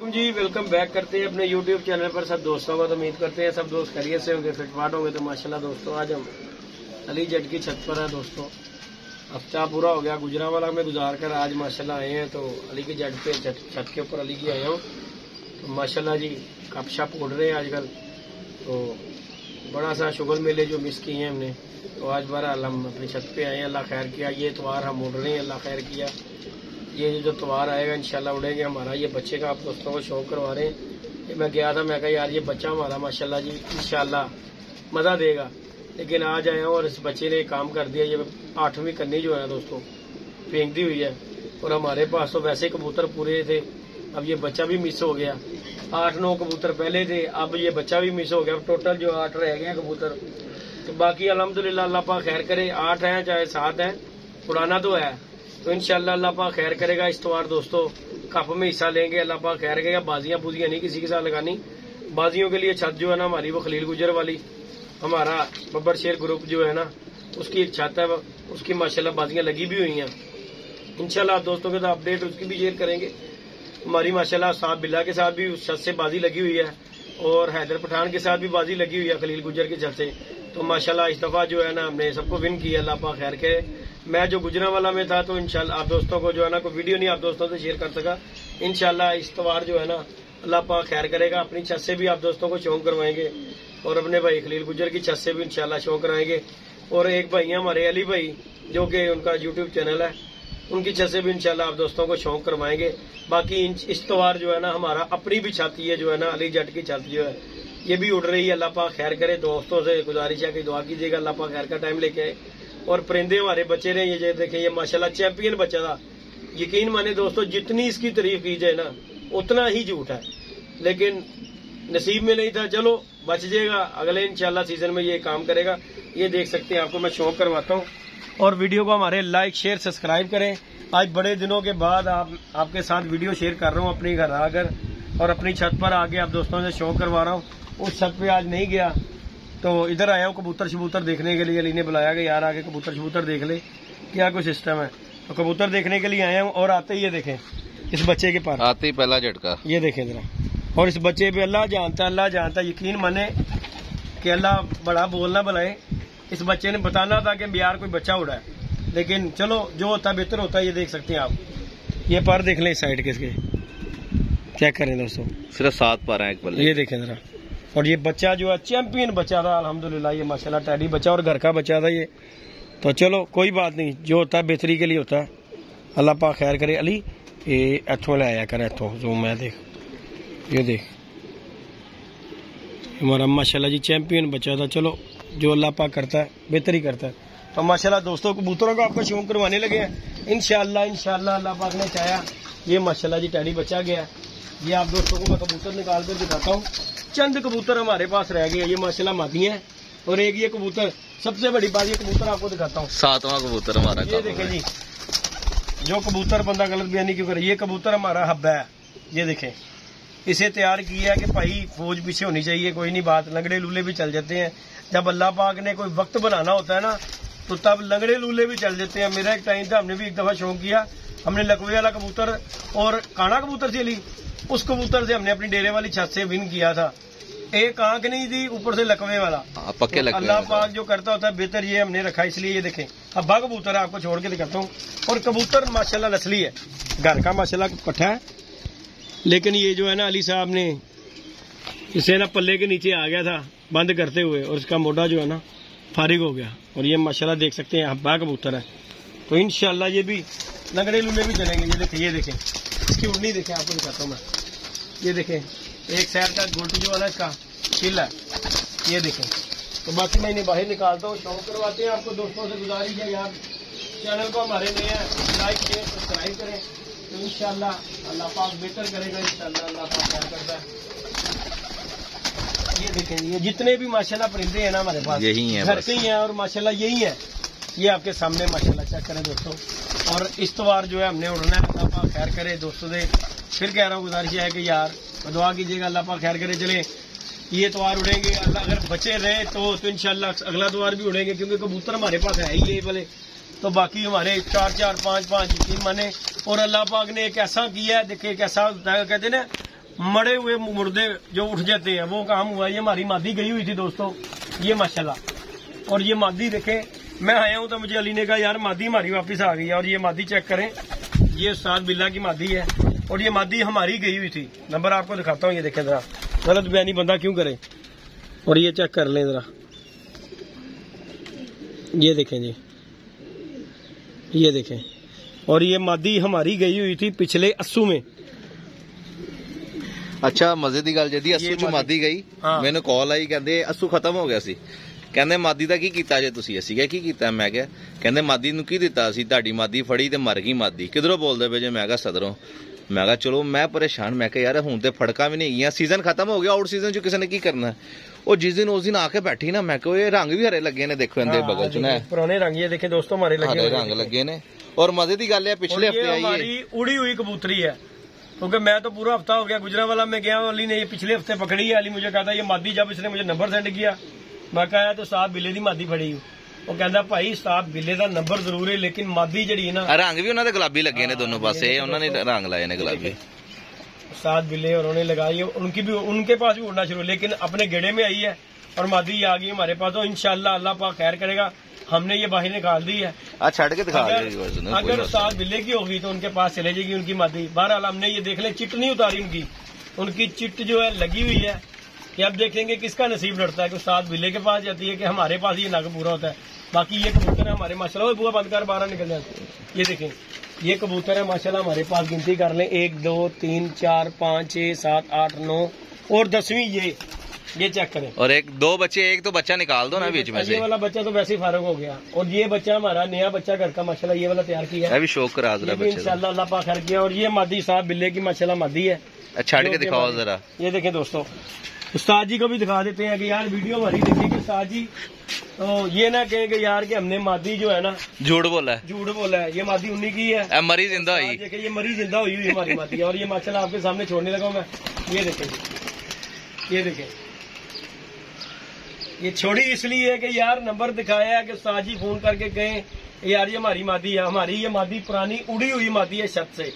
जी welcome back करते हैं अपने YouTube चैनल पर सब दोस्तों को। तो उम्मीद करते हैं सब दोस्त खैरियत से होंगे, फिटफाट होंगे। तो माशाल्लाह दोस्तों आज हम अली जट की छत पर है दोस्तों। हफ्ता पूरा हो गया गुजरांवाला में गुजार कर आज माशाल्लाह आए हैं। तो अली की जट पे छत के ऊपर अली की आया हूँ। तो माशाल्लाह जी कप शप उड़ रहे हैं आजकल। तो बड़ा सा शुगर मेले जो मिस किए हैं हमने, तो आज बहरहाल हम अपनी छत पे आए हैं। अल्लाह खैर किया, ये इतवार हम उड़ रहे हैं, अल्लाह खैर किया। ये जो त्योहार आएगा इंशाल्लाह उड़ेंगे हमारा। ये बच्चे का आप दोस्तों को शौक करवा रहे हैं। ये मैं गया था, मैं कहा यार ये बच्चा हमारा माशाल्लाह जी इंशाल्लाह मजा देगा, लेकिन आज आया हूँ और इस बच्चे ने काम कर दिया। ये 8वीं कन्नी जो है दोस्तों फेंक दी हुई है, और हमारे पास तो वैसे कबूतर पूरे थे, अब ये बच्चा भी मिस हो गया। 8-9 कबूतर पहले थे, अब ये बच्चा भी मिस हो गया। टोटल जो 8 रह गए हैं कबूतर। तो बाकी अल्हम्दुलिल्लाह अल्लाह पाक खैर करे, 8 हैं चाहे 7 हैं, उड़ाना तो है। तो इंशाल्लाह अल्लाह पाक खैर करेगा। इस त्योहार दोस्तों कप में हिस्सा लेंगे, अल्लाह पाक खैर करेगा। बाजियां बुजियां नहीं किसी के साथ लगानी। बाजियों के लिए छत जो है ना हमारी वो खलील गुजर वाली हमारा बब्बर शेर ग्रुप जो है ना उसकी एक छत है, उसकी माशाल्लाह बाजियां लगी भी हुई हैं। इंशाल्लाह दोस्तों के साथ अपडेट उसकी भी शेयर करेंगे। हमारी माशाल्लाह साहब बिल्ला के साथ भी उस छत से बाजी लगी हुई है, और हैदर पठान के साथ भी बाजी लगी हुई है खलील गुजर की छत से। तो माशाल्लाह इस दफा जो है ना हमने सबको विन किया, अल्लाह पाक खैर करे। मैं जो गुजरांवाला में था तो इंशाल्लाह आप दोस्तों को जो है ना कोई वीडियो नहीं आप दोस्तों से शेयर कर सका। इंशाल्लाह इस त्योहार जो है ना अल्लाह पाक खैर करेगा। अपनी छत से भी आप दोस्तों को शौक करवाएंगे, और अपने भाई खलील गुजर की छत से भी इंशाल्लाह शौक कराएंगे। और एक भाई है हमारे अली भाई जो कि उनका यूट्यूब चैनल है, उनकी छत से भी इंशाल्लाह आप दोस्तों को शौक करवाएंगे। बाकी इस त्योहार जो है ना हमारा अपनी भी छत ये जो है ना अली जट की छत जो है ये भी उड़ रही है। अल्लाह पाक खैर करे। दोस्तों से गुजारिश है कि दुआ कीजिएगा, अल्लाह पाक खैर का टाइम लेके आए। और परिंदे हमारे बच्चे रहे, ये देखें ये माशाल्लाह चैंपियन बच्चा था। यकीन माने दोस्तों जितनी इसकी तारीफ की जाए ना उतना ही झूठ है, लेकिन नसीब में नहीं था। चलो बच जाएगा, अगले इंशाल्लाह सीजन में ये काम करेगा। ये देख सकते हैं, आपको मैं शौक करवाता हूँ। और वीडियो को हमारे लाइक शेयर सब्सक्राइब करें। आज बड़े दिनों के बाद आपके साथ वीडियो शेयर कर रहा हूँ अपनी घर आकर, और अपनी छत पर आके आप दोस्तों से शौक करवा रहा हूँ। उस छत पे आज नहीं गया तो इधर आया हूँ कबूतर शबूतर देखने के लिए। अली ने बुलाया कि यार आके कबूतर शबूतर देख ले क्या कोई सिस्टम है। तो कबूतर देखने के लिए आया हूँ, और आते ही ये देखें इस बच्चे के पास आते ही पहला झटका ये देखें जरा। और इस बच्चे पे अल्लाह जानता यकीन माने कि अल्लाह बड़ा बोलना बुलाए। इस बच्चे ने बताना था कि यार कोई बच्चा उड़ा है, लेकिन चलो जो होता है बेहतर होता है। ये देख सकते हैं आप, ये पर देख लें इस साइड के, इसके चेक करें दोस्तों, सिर्फ 7 पर है एक बल्ले। ये देखें जरा। और ये बच्चा जो है चैंपियन बच्चा था अल्हम्दुलिल्लाह, ये माशाल्लाह टैडी बच्चा और घर का बच्चा था ये। तो चलो कोई बात नहीं, जो होता है बेहतरी के लिए होता है। अल्लाह पाक खैर करे। अली ये इथों ले आया कर, इथों जो मैं देख, ये देख हमारा माशाल्लाह जी चैंपियन बच्चा था। चलो जो अल्लाह पाक करता है बेहतरी करता है। तो माशाल्लाह दोस्तों कबूतरों को आपको शौक करवाने लगे हैं इंशाल्लाह अल्लाह पाक ने चाहा। ये माशाल्लाह जी टैडी बच्चा गया। ये आप दोस्तों को मैं कबूतर निकाल कर दिखाता हूँ। चंद कबूतर हमारे पास रह गए, ये माशाल्लाह मादी हैं। और एक ये कबूतर सबसे बड़ी बात, ये कबूतर आपको दिखाता हूँ, 7वां कबूतर हमारा। ये देखें जी, जो कबूतर बंदा गलत बयानी क्यों करे, ये कबूतर हमारा हब्बा है। ये देखें इसे तैयार किया कि भाई फौज पीछे होनी चाहिए, कोई नहीं बात, लंगड़े लूले भी चल जाते हैं। जब अल्लाह पाक ने कोई वक्त बनाना होता है ना तो तब लंगड़े लूले भी चल जाते हैं। मेरा एक टाइम था, हमने भी एक दफा शौक किया, हमने लकवे वाला कबूतर और काना कबूतर से ली, उस कबूतर से हमने अपनी डेरे वाली छत से विन किया था। एक आंख नहीं थी, ऊपर से लकवे वाला। पक्के तो अल्लाह पाक जो करता होता है बेहतर, ये हमने रखा इसलिए। ये देखें अब्बा कबूतर है, आपको छोड़ के दिखाता हूँ। और कबूतर माशाल्लाह नस्ली है, घर का माशाल्लाह पट्ठा है, लेकिन ये जो है ना अली साहब ने इसे ना पल्ले के नीचे आ गया था बंद करते हुए, और इसका मोटा जो है ना फारिग हो गया। और ये माशाल्लाह देख सकते हैं अब्बा कबूतर है। तो इंशाल्लाह ये भी लंगड़े लूले भी चलेंगे। ये देखें इसकी उड़नी देखें, आपको दिखाता हूँ मैं। ये देखें एक साइड का गोल्टी जो वाला इसका किल है, ये देखें। तो बाकी मैं इन्हें बाहर निकालता हूँ, शौक करवाते हैं। आपको दोस्तों से गुजारिश है यार चैनल को हमारे नए हैं, लाइक शेयर सब्सक्राइब करें। तो इंशाल्लाह अल्लाह पाक बेहतर करेगा, इंशाल्लाह अल्लाह पाक प्यार करता है। ये देखें ये जितने भी माशाल्लाह परिंदे हैं ना हमारे पास यही है, घर के ही हैं, और माशाल्लाह यही है। ये आपके सामने माशाल्लाह चेक करें दोस्तों। और इस त्योहार जो है हमने उड़ना है, अल्लाह पाक खैर करे। दोस्तों से फिर कह रहा हूँ, गुजारिश है कि यार दुआ कीजिएगा, अल्लाह पाक खैर करे। चले ये त्योहार उड़ेंगे, अल्लाह अगर बचे रहे तो इंशाल्लाह अगला त्योहार भी उड़ेंगे, क्योंकि कबूतर हमारे पास है ही ये वाले। तो बाकी हमारे 4-4 5-5 यकीन माने। और अल्लाह पाक ने एक ऐसा किया है, देखिए एक ऐसा कहते ना मरे हुए मुर्दे जो उठ जाते हैं वो काम हुआ। ये हमारी मादी गई हुई थी दोस्तों, ये माशाल्लाह। और ये मादी देखें, मैं आया हूं तो मुझे अली ने कहा यार मादी हमारी वापस आ गई है। और ये मादी चेक करें, ये उस्ताद बिल्ला की मादी है और ये मादी हमारी गई हुई थी। नंबर आपको दिखाता हूँ, ये देखें जरा, गलत बयानी बंदा क्यों करे। और ये चेक कर लें जरा, ये देखें जी, ये देखें। और ये मादी हमारी गई हुई थी पिछले अस्सू में। अच्छा मजे की गल जी, अस्सू चो मादी गई, मैंने कॉल आई, कहते अस्सू खत्म हो गया सी, कहते मादी का की कीता जे तुसी। असी क्या की कीता, मैं क्या, कहते मादी नूं की दिता सी, तुहाडी मादी फड़ी ते मर गई मादी। किधरों बोलदे पे जे, मैं क्या सदरों। मैं क्या चलो, मैं परेशान, मैं क्या यार हुण ते फड़का भी नहीं गईयां, सीजन खत्म हो गया, आउट सीजन च किसी ने की करना है। और जिस दिन उस दिन आके बैठी ना, मैं क्या ये रंग भी हरे लगे ने, देखो इनके बगल च ना पुराने रंग, ये देखे दोस्तों हमारे हरे रंग लगे ने। और मजे की गल है, पिछले हफ्ते आई है उड़ी हुई कबूतरी है, क्योंकि मैं तो पूरा हफ्ता हो गया गुजरांवाला में गया, अली ने ये पिछले हफ्ते पकड़ी है। अली मुझे कहता ये मादी, जब इसने मुझे नंबर सेंड किया, मैं कहा तो साहब बिल्ले दी मादी फड़ी। वो कहता भाई साहब बिल्ले का नंबर जरूर है, लेकिन मादी जड़ी है ना, रंग भी उन्होंने गुलाबी लगे ने दोनों पासे, उन्होंने रंग लाए ने गुलाबी। सात बिल्ले उन्होंने लगाई, उनकी भी, उनके पास भी उड़ना शुरू, लेकिन अपने गेड़े में आई है और मादी आ गई हमारे पास। तो इंशाल्लाह अल्लाह पाक खैर करेगा, हमने ये बाहर निकाल दी है। छड़ के दिखा, अगर सात बिल्ले की होगी तो उनके पास चले जाएगी उनकी मादी। बहरहाल हमने ये देख ले, चिट नहीं उतारी उनकी, उनकी चिट जो है लगी हुई है। कि अब देखेंगे किसका नसीब लड़ता है, कि सात बिल्ले के पास जाती है कि हमारे पास ये नग पूरा होता है। बाकी ये कबूतर है हमारे माशाल्लाह, बुआ बंद कर, बाहर निकल जाते हैं। ये देखें, ये कबूतर है माशाल्लाह हमारे पास, गिनती कर लें 1 2 3 4 5 6 7 8 9 और 10वीं ये चेक करें। और एक दो बच्चे, एक तो बच्चा निकाल दो ना बीच में से। ये वाला बच्चा तो वैसे ही फारग हो गया। और ये बच्चा हमारा नया बच्चा घर का माशाल्लाह, ये वाला तैयार किया है, भी शौक करा जरा इंशाल्लाह अल्लाह पाक खैर किया। और ये मादी साहब बिल्ले की माशाल्लाह मादी है। छड़ के दिखाओ जरा, ये देखें दोस्तों, उस्ताद जी को भी दिखा देते हैं कि यार वीडियो हमारी देखिए कि उस्ताद जी तो ये ना कहें कि यार कि हमने मादी जो है ना झूठ बोला है, झूठ बोला है। ये मादी उन्हीं की है, मरी जिंदा हुई, ये मरी जिंदा हुई हुई हमारी मादी। और ये माशाल्लाह आपके सामने छोड़ने लगा मैं, ये देखें, ये देखें, ये छोड़ी इसलिए है कि यार नंबर दिखाया है कि उस्ताद जी फोन करके कहें यार ये हमारी मादी है। हमारी ये मादी पुरानी उड़ी हुई मादी है छत से।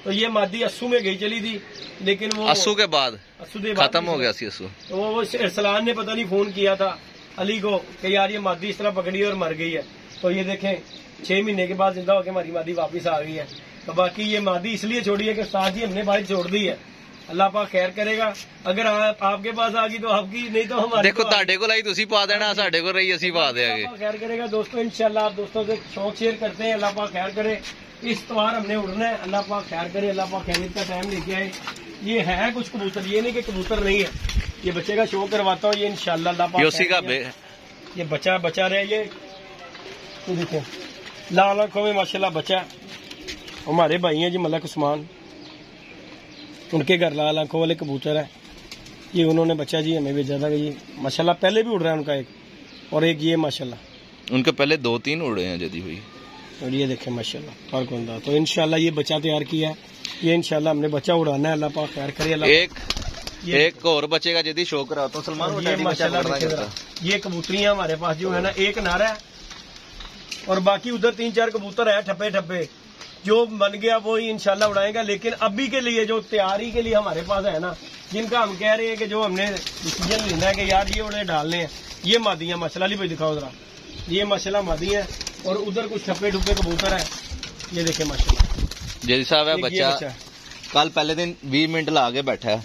तो ये मादी अस्सू में गई चली थी, लेकिन वो अस्सू के बाद खत्म हो गया सी अस्सू। तो वो अरसलान ने पता नहीं फोन किया था अली को कि यार ये मादी इस तरह पकड़ी और मर गई है। तो ये देखें 6 महीने के बाद जिंदा होकर हमारी मादी वापस आ गई है। तो बाकी ये मादी इसलिए छोड़ी है कि उस्ताद जी हमने बाहर छोड़ दी है। अल्लाह पाक खैर करेगा, अगर आपके पास आ गई तो आपकी, नहीं तो हमारी। देखो ताडे को लाई तुसी पा देना, साडे को रही असी पा देंगे। खैर करेगा दोस्तों, इंशाल्लाह आप दोस्तों से शौक शेयर करते हैं। अल्लाह पाक खैर करे, इस त्योहार हमने उड़ना है, अल्लाह पाक खैर करे, अल्लाह पाक खैरियत का टाइम लेके आए। ये है कुछ कबूतर, ये नहीं कि कबूतर नहीं है, ये बच्चे का शौक करवाता हूँ। ये इंशाल्लाह अल्लाह पाक ये बचा रहे। ये देखो लाल आंखों में माशाल्लाह बच्चा, हमारे भाई हैं जी मलक उस्मान, उनके घर लाल आंखों वाले कबूतर है। ये उन्होंने बच्चा जी हमें भेजा था कि ये माशाल्लाह पहले भी उड़ रहा है उनका एक, और एक ये माशाल्लाह उनके पहले 2-3 उड़े हैं जदी हुई। और ये देखें माशाल्लाह फर्क होता। तो इंशाल्लाह ये बच्चा तैयार किया है, ये इंशाल्लाह हमने बच्चा उड़ाना है। अल्लाह पाक खैर करे। एक और बच्चे का जदी शौक कराता हूँ सलमान। ये माशाल्लाह ये कबूतरियां हमारे पास जो है ना, एक नारा है और बाकी उधर 3-4 कबूतर है ठप्पे ठप्पे, जो बन गया वो ही इंशाल्लाह उड़ाएगा। लेकिन अभी के लिए जो तैयारी के लिए हमारे पास है ना, जिनका हम कह रहे हैं कि जो हमने डिसीजन लेना है कि यार ये उड़े डालने हैं, ये मादियां माशाल्लाह भाई दिखाओ जरा, ये माशाल्लाह मादी है। और उधर कुछ ठप्पे ठुप्पे कबूतर है, ये देखे माशाल्लाह। जैसे साहब है बच्चा कल पहले दिन 20 मिनट ला के बैठा है।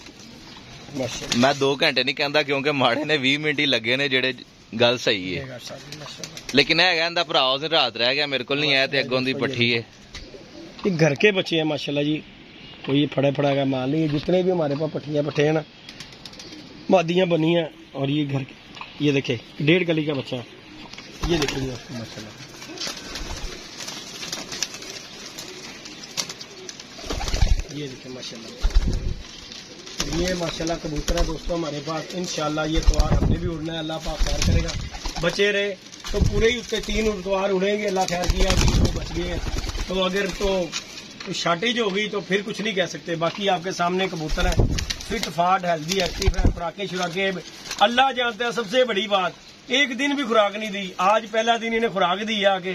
मैं 2 घंटे नहीं कहता, क्योंकि माड़े ने 20 मिनट ही लगे ने, जेड़े गल सही है। लेकिन है भरा उस दिन रात रह गया, मेरे को नहीं आया, अगों दी पट्ठी है। ये घर के बच्चे हैं माशाल्लाह जी, कोई ये फड़ा का माल नहीं है। जितने भी हमारे पास पट्टियां पट्टे हैं ना, मादियां बनी हैं। और ये घर के, ये देखे 1.5 गली का बच्चा, ये देखिए माशाल्लाह, ये देखे माशाल्लाह, ये माशाल्लाह कबूतर है दोस्तों हमारे पास। इंशाल्लाह ये त्योहार हमने भी उड़ना है, अल्लाह पाक खैर करेगा। बचे रहे तो पूरे ही उसके 3 त्योहार उड़ेंगे, अल्लाह खैर किया, 20 बच गए। तो अगर तो शार्टेज हो गई तो फिर कुछ नहीं कह सकते। बाकी आपके सामने कबूतर है, फिट फाट हेल्दी एक्टिव है, खुराके शुराके अल्लाह जानता है। सबसे बड़ी बात, एक दिन भी खुराक नहीं दी। आज पहला दिन इन्हें खुराक दी आके,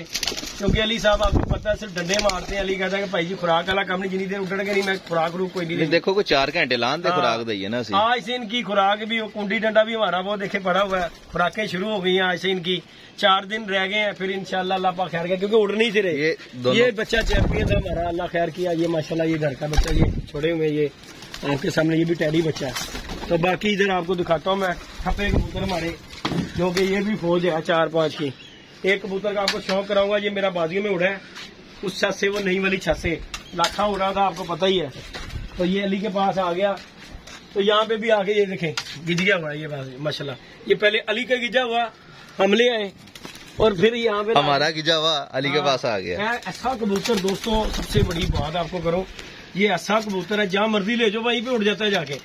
क्योंकि अली साहब आपको पता है सिर्फ डंडे मारते हैं। अली कहता है कि भाई जी खुराक वाला काम नहीं, जितनी देर उठने नहीं मैं खुराक रूक कोई नहीं। देखो कोई 4 घंटे लान दे खुराक दइए ना। आज से इनकी खुराक भी, कुंडी डंडा भी हमारा वो देखे पड़ा हुआ है, खुराकें शुरू हो गई हैं। आज से इनकी 4 दिन रह गए हैं, फिर इंशाल्लाह अल्लाह पाक खैर किया, क्योंकि उड़ नहीं से रहे। ये बच्चा चैंपियन था हमारा, अल्लाह खैर किया। ये माशाल्लाह ये घर का बच्चा, ये छोड़े हुए, ये आपके सामने ये भी टैडी बच्चा है। तो बाकी इधर आपको दिखाता हूँ मैं ठप्पे कबूतर हमारे, जो कि ये भी फौज है 4-5 की। एक कबूतर का आपको शौक कराऊंगा, ये मेरा बाजियों में उड़ा है, उस छत से, वो नई वाली छत से लाखा उड़ रहा था, आपको पता ही है। तो ये अली के पास आ गया, तो यहाँ पे भी आके ये देखें गिज गया हुआ है ये माशाल्लाह। ये पहले अली का गिजा हुआ, हमले आए और फिर यहाँ पे हमारा गिजा हुआ अली के पास आ गया। ऐसा कबूतर दोस्तों, सबसे बड़ी बात आपको करो, ये ऐसा कबूतर है जहाँ मर्जी ले जाओ वहीं पे उड़ जाता है जाके,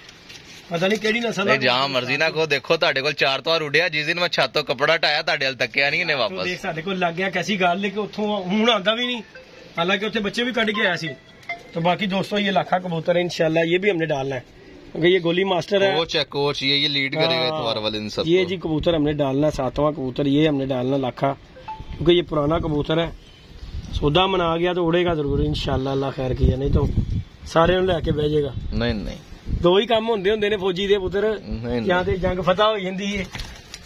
पता नहीं केड़ी नस्ल है। जहाँ मर्जी ना को देखो, ਤੁਹਾਡੇ ਕੋਲ 4 ਵਾਰ उड़िया, जिस दिन मैं छत तो कपड़ा हटाया ਤੁਹਾਡੇ ਵੱਲ ਤੱਕਿਆ ਨਹੀਂ ਇਹਨੇ वापस। देख ਸਾਡੇ ਕੋਲ ਲੱਗ ਗਿਆ कैसी ਗੱਲ लेके ਉੱਥੋਂ ਹੁਣ ਆਂਦਾ भी नहीं, हालांकि ਉੱਥੇ बच्चे भी ਕੱਢ के आया सी। तो बाकी दोस्तों ये लाखा कबूतर है, इंशाल्लाह ये भी हमने डालना है, क्योंकि ये गोली मास्टर है, कोच ये लीड करेगा इतवार वाले दिन सब। ये जी कबूतर हमने डालना, 7वां कबूतर ये हमने डालना लाखा, क्योंकि ये पुराना कबूतर है। सौदा मना गया तो उड़ेगा जरूर इंशाल्लाह, अल्लाह खैर किया, नहीं तो सारे लैके बह जाएगा। नहीं दो ही काम होंगे ने फौजी दे पुत्र, यहाँ से जंग फतह हो जाती है।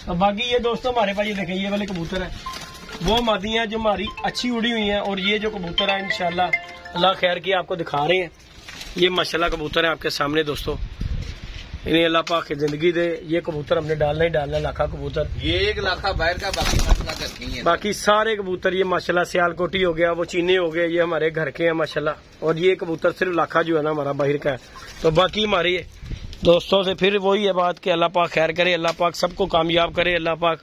तो बाकी ये दोस्तों हमारे पास ये देखें, ये वाले कबूतर है वो मादियाँ जो हमारी अच्छी उड़ी हुई हैं, और ये जो कबूतर है इंशाल्लाह अल्लाह खैर की आपको दिखा रहे हैं। ये माशाल्लाह कबूतर है आपके सामने दोस्तों, इन्हें अल्लाह पाक की जिंदगी दे। ये कबूतर हमने डालना ही डालना, लाखा कबूतर, ये 1 लाखा बाहर का, बाकी सारे कबूतर ये माशाल्लाह सियालकोटी हो गया, वो चीनी हो गए, ये हमारे घर के हैं माशाल्लाह। और ये कबूतर सिर्फ लाखा जो है ना हमारा बाहर का है। तो बाकी हमारी दोस्तों से फिर वही है बात कि अल्लाह पाक खैर करे, अल्लाह पाक सबको कामयाब करे, अल्लाह पाक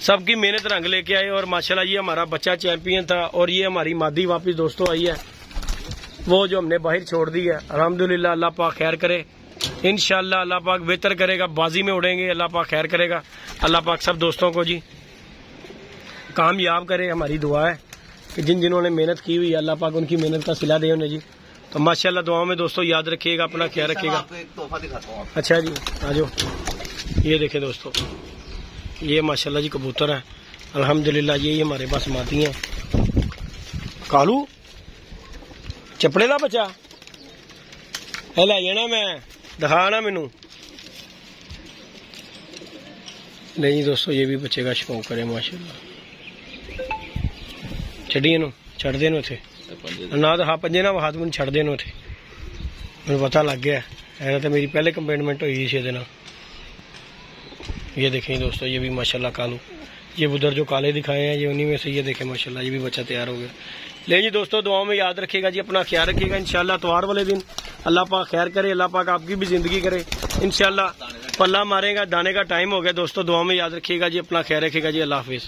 सबकी मेहनत रंग लेके आए। और माशाल्लाह ये हमारा बच्चा चैंपियन था, और ये हमारी मादी वापिस दोस्तों आई है, वो जो हमने बाहर छोड़ दी है। अल्हम्दुलिल्लाह अल्लाह पाक खैर करे, इंशाल्लाह अल्लाह पाक बेहतर करेगा, बाजी में उड़ेंगे, अल्लाह पाक खैर करेगा। अल्लाह पाक सब दोस्तों को जी कामयाब करे। हमारी दुआ है कि जिन जिन्होंने मेहनत की हुई है अल्लाह पाक उनकी मेहनत का सिला दे उन्हें जी। तो माशाल्लाह दुआओं में दोस्तों याद रखिएगा, अपना ख्याल रखिएगा। अच्छा जी आ जाओ, ये देखें दोस्तों, ये माशाल्लाह जी कबूतर है अल्हम्दुलिल्लाह। ये हमारे पास मादी हैं। कालू चपड़े का बच्चा है, लै जाना मैं दिखा ना मैनू। नहीं दोस्तों ये भी बच्चे का शौक करे माशाल्लाह। छड़ी इनू छड़ दे उथे ना, तो हाँ पंजे ना हाथ में छड़ दे उथे, मैं पता लग गया है। तो मेरी पहले कंपेटमेंट हुई थी ना। ये देखें दोस्तों, ये भी माशाल्लाह कालू, ये उधर जो काले दिखाए हैं ये उन्हीं में से, ये देखें माशाल्लाह ये भी बच्चा तैयार हो गया। ले जी दोस्तों दुआओं में याद रखिएगा जी, अपना ख्याल रखिएगा। इंशाल्लाह इतवार वाले दिन अल्लाह पाक खैर करे, अल्लाह पाक आपकी भी जिंदगी करे इंशाल्लाह। पल्ला मारेगा, दाने का टाइम हो गया दोस्तों। दुआओं में याद रखिएगा जी, अपना ख्याल रखिएगा जी। अल्लाह हाफिज।